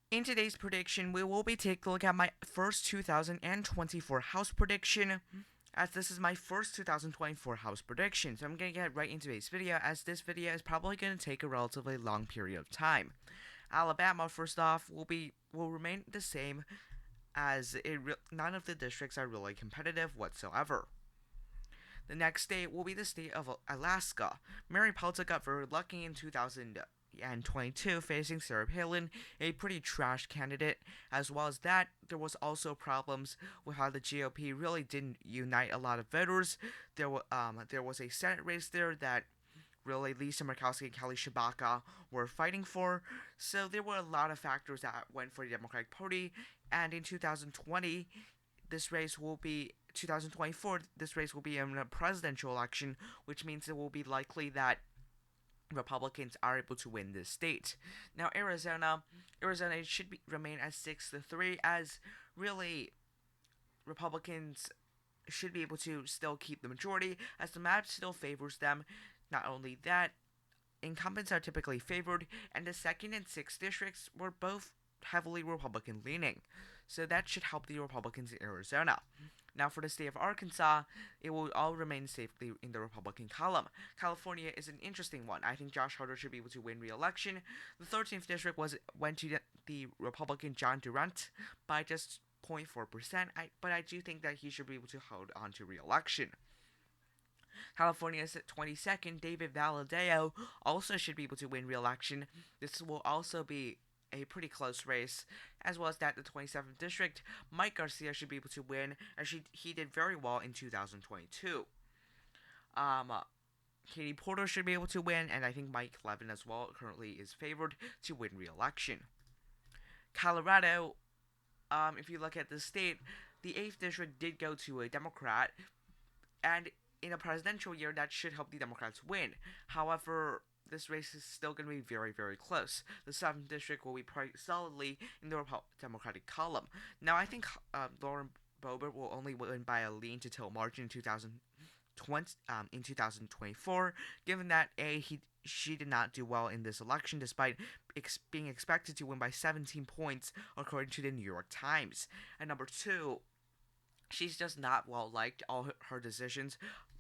In today's prediction, we will be taking a look at my first 2024 house prediction, as this is my first 2024 house prediction. So I'm going to get right into today's video, as this video is probably going to take a relatively long period of time. Alabama, first off, will remain the same, as none of the districts are really competitive whatsoever. The next state will be the state of Alaska. Mary Peltock got very lucky in 2022, facing Sarah Palin, a pretty trash candidate. As well as that, there was also problems with how the GOP really didn't unite a lot of voters. There was a Senate race there that really Lisa Murkowski and Kelly Tshibaka were fighting for. So there were a lot of factors that went for the Democratic Party. And in 2020, this race will be 2024. This race will be in a presidential election, which means it will be likely that Republicans are able to win this state. Now, Arizona should remain at 6-3, as really Republicans should be able to still keep the majority, as the map still favors them. Not only that, incumbents are typically favored, and the 2nd and 6th districts were both heavily Republican leaning. So that should help the Republicans in Arizona. Now, for the state of Arkansas, it will all remain safely in the Republican column. California is an interesting one. I think Josh Harder should be able to win re-election. The 13th district went to the Republican John Durant by just 0.4%, but I do think that he should be able to hold on to re-election. California's 22nd, David Valadao, also should be able to win re-election. This will also be a pretty close race, as well as that the 27th district, Mike Garcia should be able to win, as he did very well in 2022. Katie Porter should be able to win, and I think Mike Levin as well currently is favored to win re-election. Colorado, if you look at the state, the 8th district did go to a Democrat, and in a presidential year, that should help the Democrats win. However, this race is still going to be very, very close. The 7th district will be quite solidly in the Democratic column. Now, I think Lauren Boebert will only win by a lean to toe margin in 2024, given that she did not do well in this election, despite being expected to win by 17 points, according to the New York Times. And number 2, she's just not well liked. All her decisions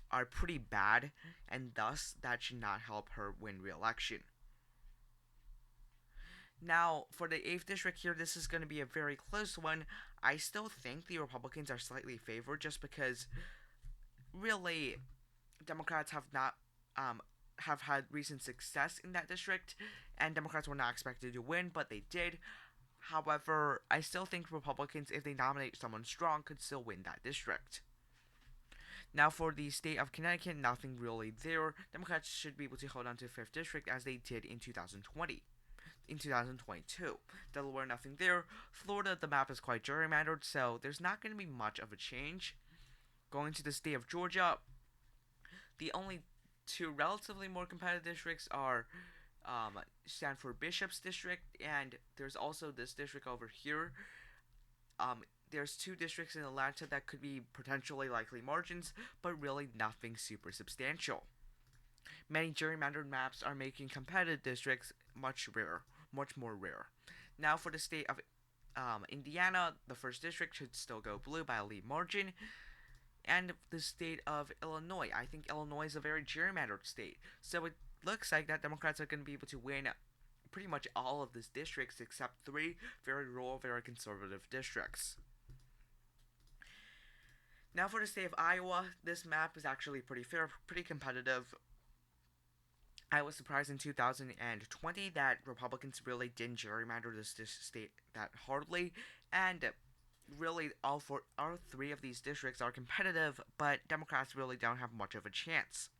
are pretty bad, and thus that should not help her win re-election. Now, for the 8th district here, this is going to be a very close one. I still think the Republicans are slightly favored, just because really Democrats have not have had recent success in that district, and Democrats were not expected to win, but they did. However, I still think Republicans, if they nominate someone strong, could still win that district. Now, for the state of Connecticut, nothing really there. Democrats should be able to hold on to 5th district, as they did in 2022. Delaware, nothing there. Florida, the map is quite gerrymandered, so there's not going to be much of a change. Going to the state of Georgia, the only 2 relatively more competitive districts are Stanford Bishop's district, and there's also this district over here. There's 2 districts in Atlanta that could be potentially likely margins, but really nothing super substantial. Many gerrymandered maps are making competitive districts much more rare. Now, for the state of Indiana, the 1st district should still go blue by a lead margin. And the state of Illinois, I think Illinois is a very gerrymandered state, so it looks like that Democrats are going to be able to win pretty much all of these districts except 3 very rural, very conservative districts. Now, for the state of Iowa, this map is actually pretty fair, pretty competitive. I was surprised in 2020 that Republicans really didn't gerrymander this state that hardly, and really all 3 of these districts are competitive, but Democrats really don't have much of a chance.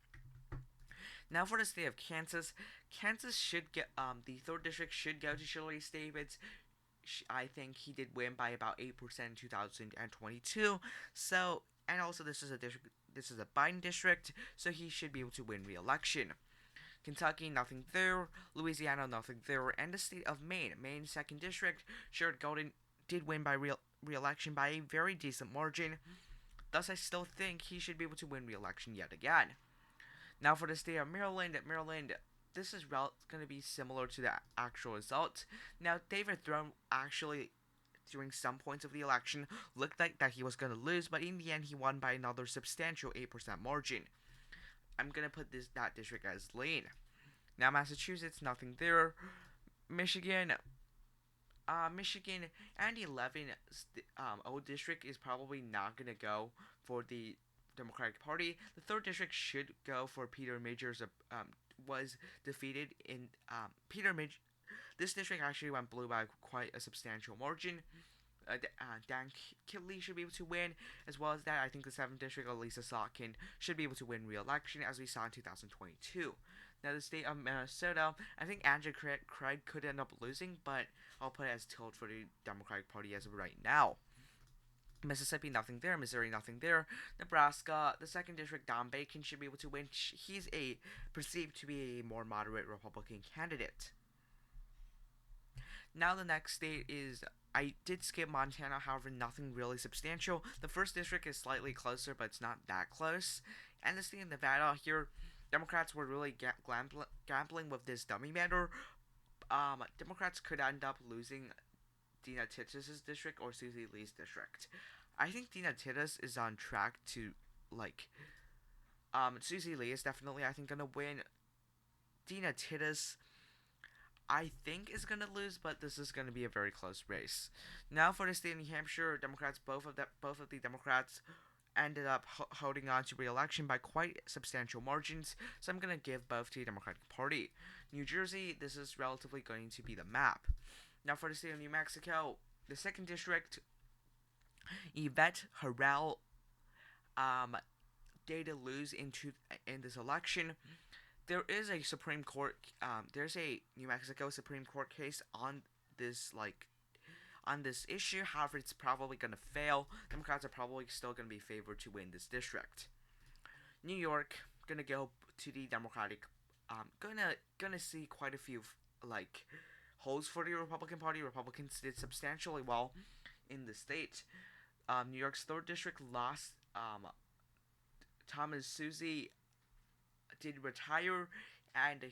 Now, for the state of Kansas, Kansas should get the 3rd district should go to Shirley Davids. I think he did win by about 8% in 2022. So, and also this is a Biden district, so he should be able to win re-election. Kentucky, nothing there. Louisiana, nothing there. And the state of Maine, 2nd district, Sherrod Golden did win by re-election by a very decent margin. Thus, I still think he should be able to win re-election yet again. Now, for the state of Maryland, this is going to be similar to the actual result. Now, David Throne actually, during some points of the election, looked like that he was going to lose, but in the end, he won by another substantial 8% margin. I'm going to put that district as lean. Now, Massachusetts, nothing there. Michigan, Michigan and 11 old district is probably not going to go for the Democratic Party. The third district should go for Peter Major's. Was defeated in Peter Midge. This district actually went blue by quite a substantial margin. Dan Kitley should be able to win, as well as that. I think the 7th district of Lisa Slotkin should be able to win re-election, as we saw in 2022. Now, the state of Minnesota, I think Andrew Craig could end up losing, but I'll put it as tilt for the Democratic Party as of right now. Mississippi, nothing there. Missouri, nothing there. Nebraska, the 2nd district, Don Bacon should be able to win. He's perceived to be a more moderate Republican candidate. Now the next state is, I did skip Montana, however, nothing really substantial. The 1st district is slightly closer, but it's not that close. And the state of Nevada here, Democrats were really gambling with this dummy matter. Democrats could end up losing Dina Titus' district or Susie Lee's district. I think Dina Titus is on track to, Susie Lee is definitely, I think, gonna win. Dina Titus, I think, is gonna lose, but this is gonna be a very close race. Now for the state of New Hampshire, Democrats, both of the Democrats ended up holding on to re-election by quite substantial margins, so I'm gonna give both to the Democratic Party. New Jersey, this is relatively going to be the map. Now for the state of New Mexico, the 2nd district, Yvette Harrell did lose in this election. There is a Supreme Court, there's a New Mexico Supreme Court case on this issue. However, it's probably going to fail. Democrats are probably still going to be favored to win this district. New York, going to go to the Democratic, gonna see quite a few, holes for the Republican Party. Republicans did substantially well in the state. New York's 3rd district lost. Thomas Susie did retire, and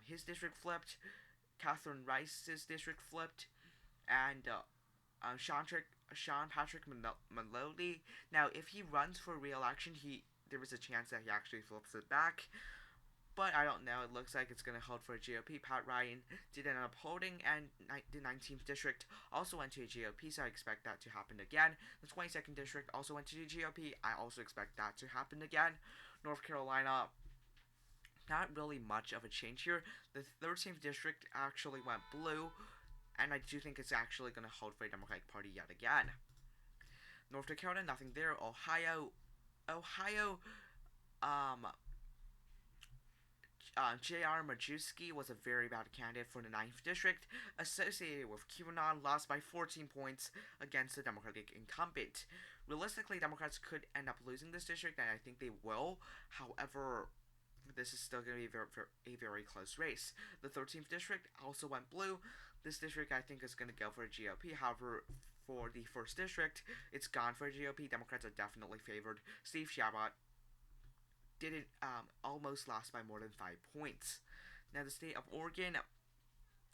his district flipped. Catherine Rice's district flipped, and Sean Patrick Maloney. Now, if he runs for re-election, there is a chance that he actually flips it back. But I don't know. It looks like it's going to hold for a GOP. Pat Ryan did end up holding, and the 19th district also went to a GOP, so I expect that to happen again. The 22nd district also went to the GOP. I also expect that to happen again. North Carolina, not really much of a change here. The 13th district actually went blue, and I do think it's actually going to hold for the Democratic Party yet again. North Dakota, nothing there. Ohio, J.R. Majewski was a very bad candidate for the 9th district, associated with QAnon, lost by 14 points against the Democratic incumbent. Realistically, Democrats could end up losing this district, and I think they will. However, this is still going to be a very close race. The 13th district also went blue. This district, I think, is going to go for a GOP. However, for the 1st district, it's gone for a GOP. Democrats are definitely favored. Steve Chabot didn't almost lost by more than 5 points. Now, the state of Oregon,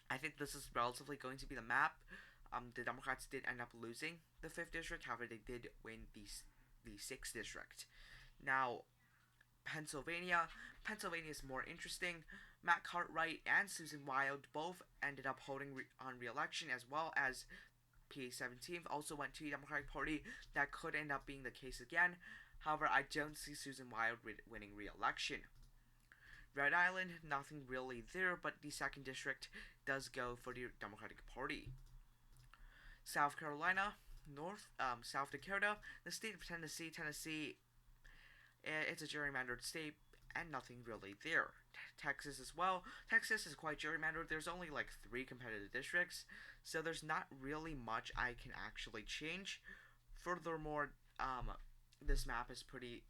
I think this is relatively going to be the map. The Democrats did end up losing the 5th district. However, they did win the 6th district. Now, Pennsylvania is more interesting. Matt Cartwright and Susan Wild both ended up holding on re-election, as well as PA 17th also went to the Democratic Party. That could end up being the case again. However, I don't see Susan Wild winning re-election. Rhode Island, nothing really there, but the 2nd district does go for the Democratic Party. South Carolina, South Dakota, the state of Tennessee, it's a gerrymandered state, and nothing really there. Texas as well. Texas is quite gerrymandered. There's only 3 competitive districts, so there's not really much I can actually change. Furthermore, this map is pretty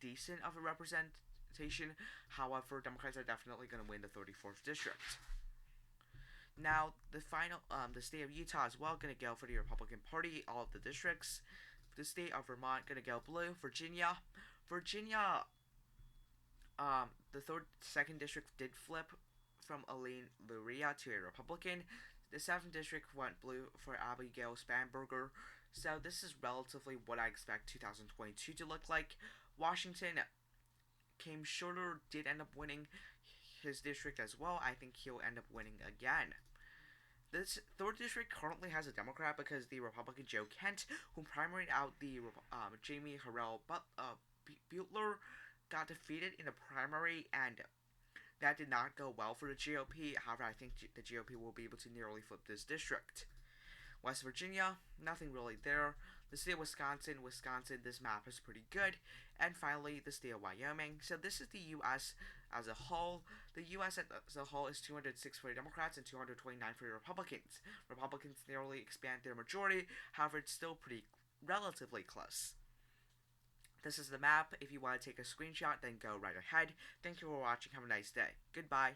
decent of a representation. However, Democrats are definitely going to win the 34th district. Now, the state of Utah as well, going to go for the Republican Party, all of the districts. The state of Vermont, going to go blue. Virginia, The second district did flip from Aline Luria to a Republican. The 7th district went blue for Abigail Spanberger. So this is relatively what I expect 2022 to look like. Washington came shorter, did end up winning his district as well. I think he'll end up winning again. This 3rd district currently has a Democrat because the Republican Joe Kent, who primaried out the Jamie Harrell Butler, got defeated in the primary, and that did not go well for the GOP. However, I think the GOP will be able to nearly flip this district. West Virginia, nothing really there. The state of Wisconsin, this map is pretty good. And finally, the state of Wyoming. So this is the U.S. as a whole. The U.S. as a whole is 206 for the Democrats and 229 for the Republicans. Republicans nearly expand their majority. However, it's still pretty relatively close. This is the map. If you want to take a screenshot, then go right ahead. Thank you for watching. Have a nice day. Goodbye.